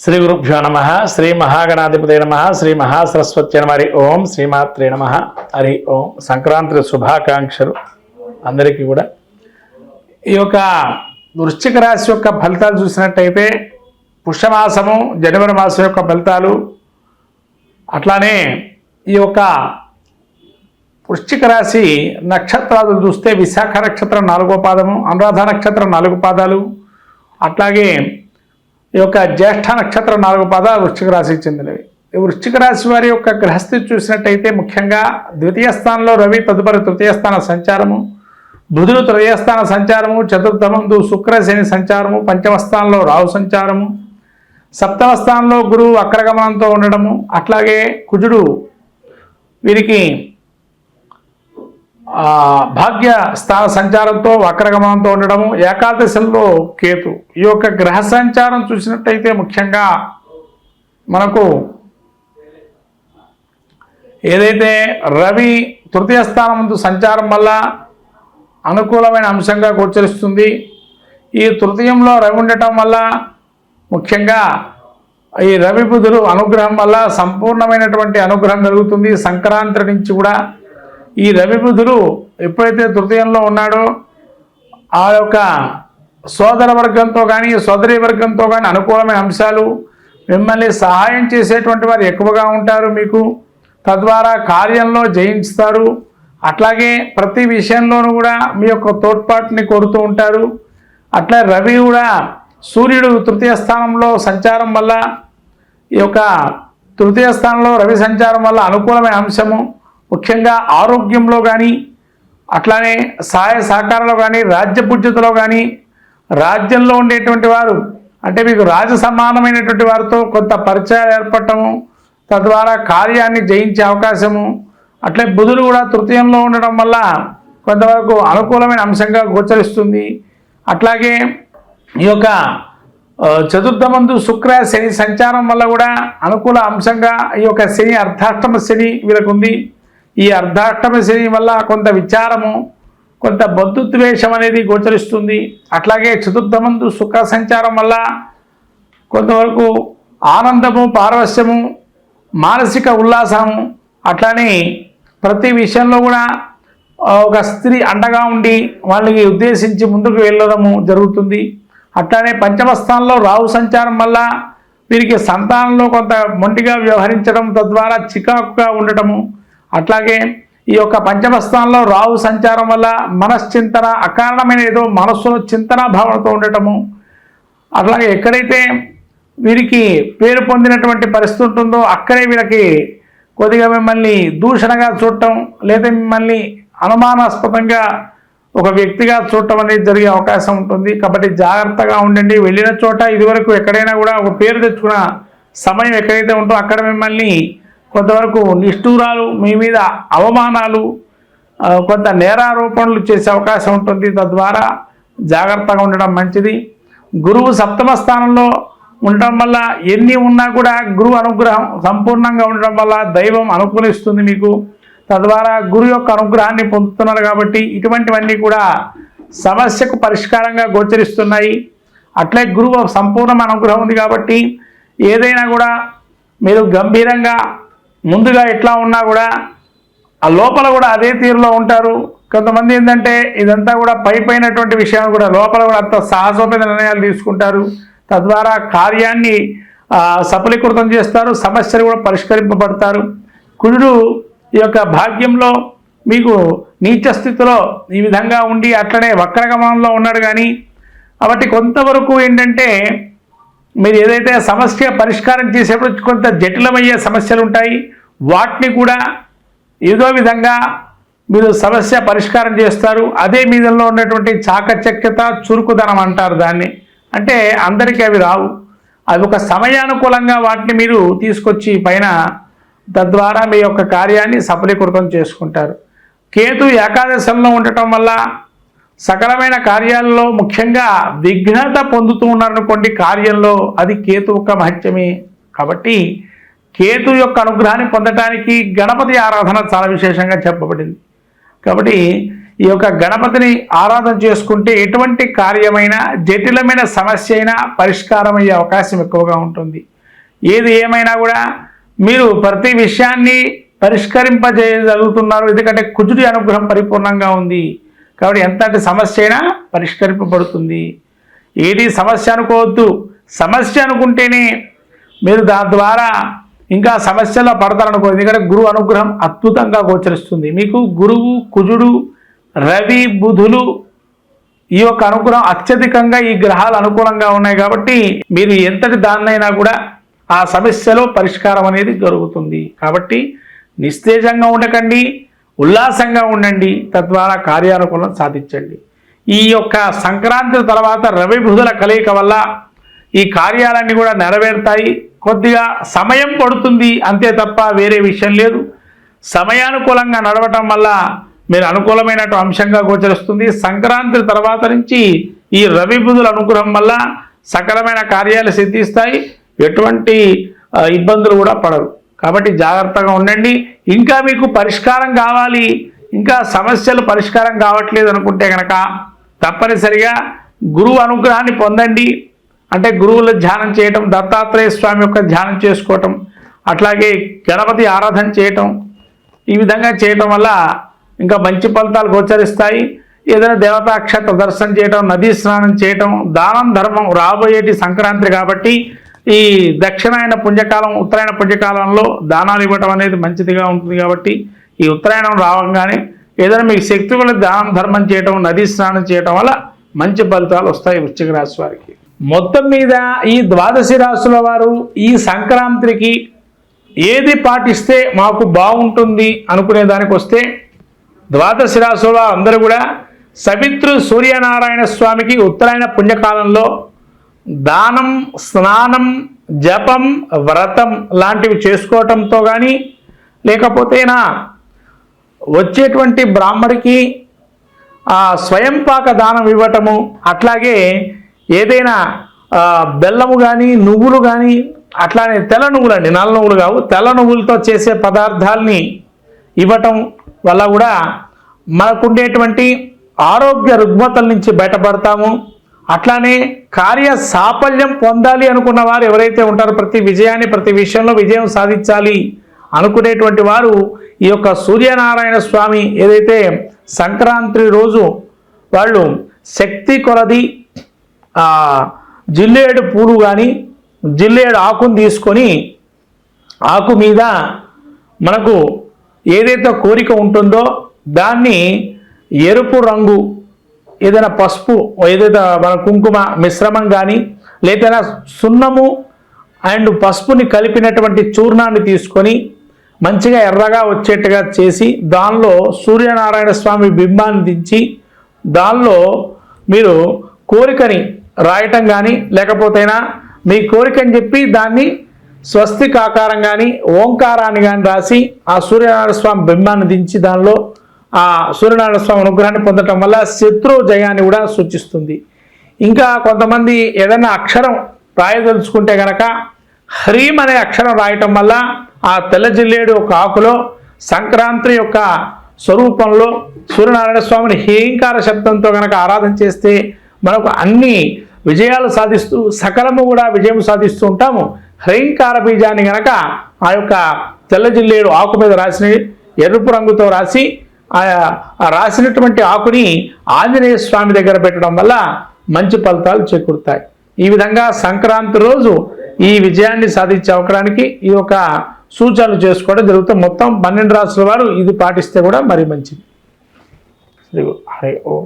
శ్రీ గురుభ్యో నమ. శ్రీ మహాగణాధిపతే నమ. శ్రీ మహాసరస్వతి నమ. హరి ఓం. శ్రీమాత్రే నమ. హరి ఓం. సంక్రాంతి శుభాకాంక్షలు అందరికీ కూడా. ఈ యొక్క వృశ్చిక రాశి యొక్క ఫలితాలు చూసినట్టయితే పుష్యమాసము జనవరి మాసం యొక్క ఫలితాలు, అట్లానే ఈ యొక్క వృశ్చిక రాశి నక్షత్రాలు చూస్తే విశాఖ నక్షత్రం 4వ పాదము, అనురాధ నక్షత్రం 4 పాదాలు, అట్లాగే ఈ యొక్క జ్యేష్ఠ నక్షత్రం 4 పాదాలు వృశ్చిక రాశికి చెందినవి. ఈ వృశ్చిక రాశి వారి యొక్క గ్రహస్థితి చూసినట్టయితే ముఖ్యంగా ద్వితీయ స్థానంలో రవి, తదుపరి తృతీయ స్థాన సంచారము, బుధుడు తృతీయ స్థాన సంచారము, చతుర్థమందు శుక్ర శని సంచారము, పంచమ స్థానంలో రాహు సంచారము, సప్తమ స్థానంలో గురువు వక్రగమనంతో ఉండడము, అట్లాగే కుజుడు వీరికి భాగ్య స్థాన సంచారంతో వక్రగమనంతో ఉండడము, ఏకాదశంలో కేతు. ఈ యొక్క గ్రహ సంచారం చూసినట్టయితే ముఖ్యంగా మనకు ఏదైతే రవి తృతీయ స్థానం ముందు సంచారం వల్ల అనుకూలమైన అంశంగా గోచరిస్తుంది. ఈ తృతీయంలో రవి ఉండటం వల్ల ముఖ్యంగా ఈ రవి బుధుడు అనుగ్రహం వల్ల సంపూర్ణమైనటువంటి అనుగ్రహం కలుగుతుంది. సంక్రాంతి నుంచి కూడా ఈ రవి బుధుడు ఎప్పుడైతే తృతీయంలో ఉన్నాడో ఆ యొక్క సోదర వర్గంతో కానీ సోదరి వర్గంతో కానీ అనుకూలమైన అంశాలు, మిమ్మల్ని సహాయం చేసేటువంటి వారు ఎక్కువగా ఉంటారు మీకు, తద్వారా కార్యంలో జయించుతారు. అట్లాగే ప్రతి విషయంలోనూ కూడా మీ యొక్క తోడ్పాటుని కోరుతూ ఉంటారు. అట్లా రవి కూడా సూర్యుడు తృతీయ స్థానంలో సంచారం వల్ల ఈ యొక్క తృతీయ స్థానంలో రవి సంచారం వల్ల అనుకూలమైన అంశము, ముఖ్యంగా ఆరోగ్యంలో కానీ అట్లానే సహాయ సహకారంలో కానీ రాజ్యపూజ్యతలో కానీ రాజ్యంలో ఉండేటువంటి వారు అంటే మీకు రాజ సమానమైనటువంటి వారితో కొంత పరిచయాలు ఏర్పడటము, తద్వారా కార్యాన్ని జయించే అవకాశము. అట్లే బుధుడు కూడా తృతీయంలో ఉండడం వల్ల కొంతవరకు అనుకూలమైన అంశంగా గోచరిస్తుంది. అట్లాగే ఈ యొక్క చతుర్థమందు శుక్ర శని సంచారం వల్ల కూడా అనుకూల అంశంగా ఈ యొక్క శని అర్ధాష్టమ శని వీళ్ళకుంది. ఈ అర్ధాష్టమ శని వల్ల కొంత విచారము, కొంత బంధుద్వేషం అనేది గోచరిస్తుంది. అట్లాగే చతుర్థమందు శుక్ర సంచారం వల్ల కొంతవరకు ఆనందము, పారవశ్యము, మానసిక ఉల్లాసము, అట్లానే ప్రతి విషయంలో కూడా ఒక స్త్రీ అండగా ఉండి వాళ్ళకి ఉద్దేశించి ముందుకు వెళ్ళడము జరుగుతుంది. అట్లానే పంచమ స్థానంలో రాహు సంచారం వల్ల వీరికి సంతానంలో కొంత మొండిగా వ్యవహరించడం, తద్వారా చికాకుగా ఉండటము. అట్లాగే ఈ యొక్క పంచమ స్థానంలో రాహు సంచారం వల్ల మనశ్చింతన, అకారణమైన ఏదో మనస్సులో చింతనా భావనతో ఉండటము. అట్లాగే ఎక్కడైతే వీరికి పేరు పొందినటువంటి పరిస్థితి ఉంటుందో అక్కడే వీళ్ళకి కొద్దిగా మిమ్మల్ని దూషణగా చూడటం, లేదా మిమ్మల్ని అనుమానాస్పదంగా ఒక వ్యక్తిగా చూడటం అనేది జరిగే అవకాశం ఉంటుంది. కాబట్టి జాగ్రత్తగా ఉండండి. వెళ్ళిన చోట ఇదివరకు ఎక్కడైనా కూడా ఒక పేరు తెచ్చుకున్న సమయం ఎక్కడైతే ఉంటుందో అక్కడ మిమ్మల్ని కొంతవరకు నిష్ఠూరాలు, మీ మీద అవమానాలు, కొంత నేరారోపణలు చేసే అవకాశం ఉంటుంది. తద్వారా జాగ్రత్తగా ఉండడం మంచిది. గురువు సప్తమ స్థానంలో ఉండటం వల్ల ఎన్ని ఉన్నా కూడా గురువు అనుగ్రహం సంపూర్ణంగా ఉండడం వల్ల దైవం అనుకూలిస్తుంది మీకు. తద్వారా గురు యొక్క అనుగ్రహాన్ని పొందుతున్నారు కాబట్టి ఇటువంటివన్నీ కూడా సమస్యకు పరిష్కారంగా గోచరిస్తున్నాయి. అట్లే గురువు సంపూర్ణ అనుగ్రహం ఉంది కాబట్టి ఏదైనా కూడా మీరు గంభీరంగా ముందుగా ఎట్లా ఉన్నా కూడా ఆ లోపల కూడా అదే తీరులో ఉంటారు. కొంతమంది ఏంటంటే ఇదంతా కూడా పైనటువంటి విషయాలు కూడా లోపల కూడా అంత సాహసోపేత నిర్ణయాలు తీసుకుంటారు. తద్వారా కార్యాన్ని సఫలీకృతం చేస్తారు, సమస్యలు కూడా పరిష్కరింపబడతారు. కుజుడు ఈ యొక్క భాగ్యంలో మీకు నీచ స్థితిలో ఈ విధంగా ఉండి అట్లనే వక్రగమనంలో ఉన్నాడు. కానీ కాబట్టి కొంతవరకు ఏంటంటే మీరు ఏదైతే సమస్య పరిష్కారం చేసేప్పుడు కొంత జటిలమయ్యే సమస్యలు ఉంటాయి. వాటిని కూడా ఏదో విధంగా మీరు సమస్య పరిష్కారం చేస్తారు. అదే మీదలో ఉన్నటువంటి చాకచక్యత, చురుకుదనం అంటారు దాన్ని. అంటే అందరికీ అవి రావు. అవి ఒక సమయానుకూలంగా వాటిని మీరు తీసుకొచ్చి పైన తద్వారా మీ యొక్క కార్యాన్ని సఫలీకృతం చేసుకుంటారు. కేతు ఏకాదశంలో ఉండటం వల్ల సకలమైన కార్యాలలో ముఖ్యంగా విఘ్నత పొందుతూ ఉన్నారనుకోండి కార్యంలో, అది కేతు యొక్క మహత్యమే. కాబట్టి కేతు యొక్క అనుగ్రహాన్ని పొందటానికి గణపతి ఆరాధన చాలా విశేషంగా చెప్పబడింది. కాబట్టి ఈ యొక్క గణపతిని ఆరాధన చేసుకుంటే ఎటువంటి కార్యమైనా జటిలమైన సమస్య అయినా పరిష్కారం అయ్యే అవకాశం ఎక్కువగా ఉంటుంది. ఏది ఏమైనా కూడా మీరు ప్రతి విషయాన్ని పరిష్కరింపజేయగలుగుతున్నారు. ఎందుకంటే కుజుడి అనుగ్రహం పరిపూర్ణంగా ఉంది కాబట్టి ఎంతటి సమస్య అయినా పరిష్కరింపబడుతుంది. ఏది సమస్య అనుకోవద్దు, సమస్య అనుకుంటేనే మీరు దాని ద్వారా ఇంకా సమస్యలో పడతారనుకో. ఎందుకంటే గురువు అనుగ్రహం అద్భుతంగా గోచరిస్తుంది. మీకు గురువు, కుజుడు, రవి, బుధులు ఈ యొక్క అనుగ్రహం అత్యధికంగా ఈ గ్రహాలు అనుకూలంగా ఉన్నాయి కాబట్టి మీరు ఎంతటి దాన్నైనా కూడా ఆ సమస్యలో పరిష్కారం అనేది జరుగుతుంది. కాబట్టి నిస్తేజంగా ఉండకండి, ఉల్లాసంగా ఉండండి, తద్వారా కార్యానుకూలం సాధించండి. ఈ యొక్క సంక్రాంతి తర్వాత రవి బుధుల కలయిక వల్ల ఈ కార్యాలన్నీ కూడా నెరవేరుతాయి. కొద్దిగా సమయం పడుతుంది అంతే తప్ప వేరే విషయం లేదు. సమయానుకూలంగా నడవటం వల్ల మీరు అనుకూలమైన అంశంగా గోచరిస్తుంది. సంక్రాంతి తర్వాత నుంచి ఈ రవి బుధుల అనుగ్రహం వల్ల సకలమైన కార్యాలు సిద్ధిస్తాయి, ఎటువంటి ఇబ్బందులు కూడా పడరు. కాబట్టి జాగ్రత్తగా ఉండండి. ఇంకా మీకు పరిష్కారం కావాలి, ఇంకా సమస్యలు పరిష్కారం కావట్లేదు అనుకుంటే కనుక తప్పనిసరిగా గురువు అనుగ్రహాన్ని పొందండి. అంటే గురువుల ధ్యానం చేయటం, దత్తాత్రేయ స్వామి యొక్క ధ్యానం చేసుకోవటం, అట్లాగే గణపతి ఆరాధన చేయటం, ఈ విధంగా చేయటం వల్ల ఇంకా మంచి ఫలితాలు గోచరిస్తాయి. ఏదైనా దేవతాక్షేత్ర దర్శనం చేయటం, నదీ స్నానం చేయటం, దానం ధర్మం రాబోయేటి సంక్రాంతి కాబట్టి ఈ దక్షిణాయన పుణ్యకాలం, ఉత్తరాయణ పుణ్యకాలంలో దానాలు ఇవ్వటం అనేది మంచిదిగా ఉంటుంది. కాబట్టి ఈ ఉత్తరాయణం రావగానే ఏదైనా మీకు శక్తి వల్ల దానం ధర్మం చేయటం, నదీ స్నానం చేయటం వల్ల మంచి ఫలితాలు వస్తాయి వృశ్చిక రాశి వారికి. మొత్తం మీద ఈ ద్వాదశి రాశుల వారు ఈ సంక్రాంతికి ఏది పాటిస్తే మాకు బాగుంటుంది అనుకునే దానికి వస్తే ద్వాదశి రాశుల అందరూ కూడా సవిత్రు సూర్యనారాయణ స్వామికి ఉత్తరాయణ పుణ్యకాలంలో దానం, స్నానం, జపం, వ్రతం లాంటివి చేసుకోవటంతో కానీ లేకపోతేనా వచ్చేటువంటి బ్రాహ్మడికి స్వయంపాక దానం ఇవ్వటము, అట్లాగే ఏదైనా బెల్లము కానీ నువ్వులు కానీ అట్లానే తెల్ల నువ్వులు అండి, నల్ల నువ్వులు కావు, తెల్ల నువ్వులతో చేసే పదార్థాలని ఇవ్వటం వల్ల కూడా మనకుండేటువంటి ఆరోగ్య రుగ్మతల నుంచి బయటపడతాము. అట్లానే కార్య సాఫల్యం పొందాలి అనుకున్న వారు ఎవరైతే ఉంటారో ప్రతి విజయాన్ని, ప్రతి విషయంలో విజయం సాధించాలి అనుకునేటువంటి వారు ఈ యొక్క సూర్యనారాయణ స్వామి ఏదైతే సంక్రాంతి రోజు వాళ్ళు శక్తి కొలది జిల్లేడు పూలు కానీ జిల్లేడు ఆకును తీసుకొని ఆకు మీద మనకు ఏదైతే కోరిక ఉంటుందో దాన్ని ఎరుపు రంగు ఏదైనా పసుపు, ఏదైతే మన కుంకుమ మిశ్రమం కానీ లేదా సున్నము అండ్ పసుపుని కలిపినటువంటి చూర్ణాన్ని తీసుకొని మంచిగా ఎర్రగా వచ్చేట్టుగా చేసి దానిలో సూర్యనారాయణ స్వామి బింబాన్ని దించి దానిలో మీరు కోరికని రాయటం కానీ లేకపోతేనా మీ కోరికని చెప్పి దాన్ని స్వస్తిక్ ఆకారం కానీ ఓంకారాన్ని కానీ రాసి ఆ సూర్యనారాయణ స్వామి బింబాన్ని దించి దానిలో ఆ సూర్యనారాయణ స్వామి అనుగ్రహాన్ని పొందటం వల్ల శత్రు జయాన్ని కూడా సూచిస్తుంది. ఇంకా కొంతమంది ఏదైనా అక్షరం రాయదలుచుకుంటే కనుక హ్రీం అనే అక్షరం రాయటం వల్ల ఆ తెల్ల జిల్లేడు ఒక ఆకులో సంక్రాంతి యొక్క స్వరూపంలో సూర్యనారాయణ స్వామిని హేంకార శబ్దంతో కనుక ఆరాధన చేస్తే మనకు అన్ని విజయాలు సాధిస్తూ సకలము కూడా విజయం సాధిస్తూ ఉంటాము. హ్రీంకార బీజాన్ని కనుక ఆ యొక్క తెల్ల జిల్లేడు ఆకు మీద రాసిన ఎరుపు రంగుతో రాసి ఆ రాసినటువంటి ఆకుని ఆంజనేయ స్వామి దగ్గర పెట్టడం వల్ల మంచి ఫలితాలు చేకూరుతాయి. ఈ విధంగా సంక్రాంతి రోజు ఈ విజయాన్ని సాధించే అవకాశానికి ఈ యొక్క సూచనలు చేసుకోవడం జరుగుతుంది. మొత్తం 12 రాశుల వారు ఇది పాటిస్తే కూడా మరి మంచిది. హరి ఓం.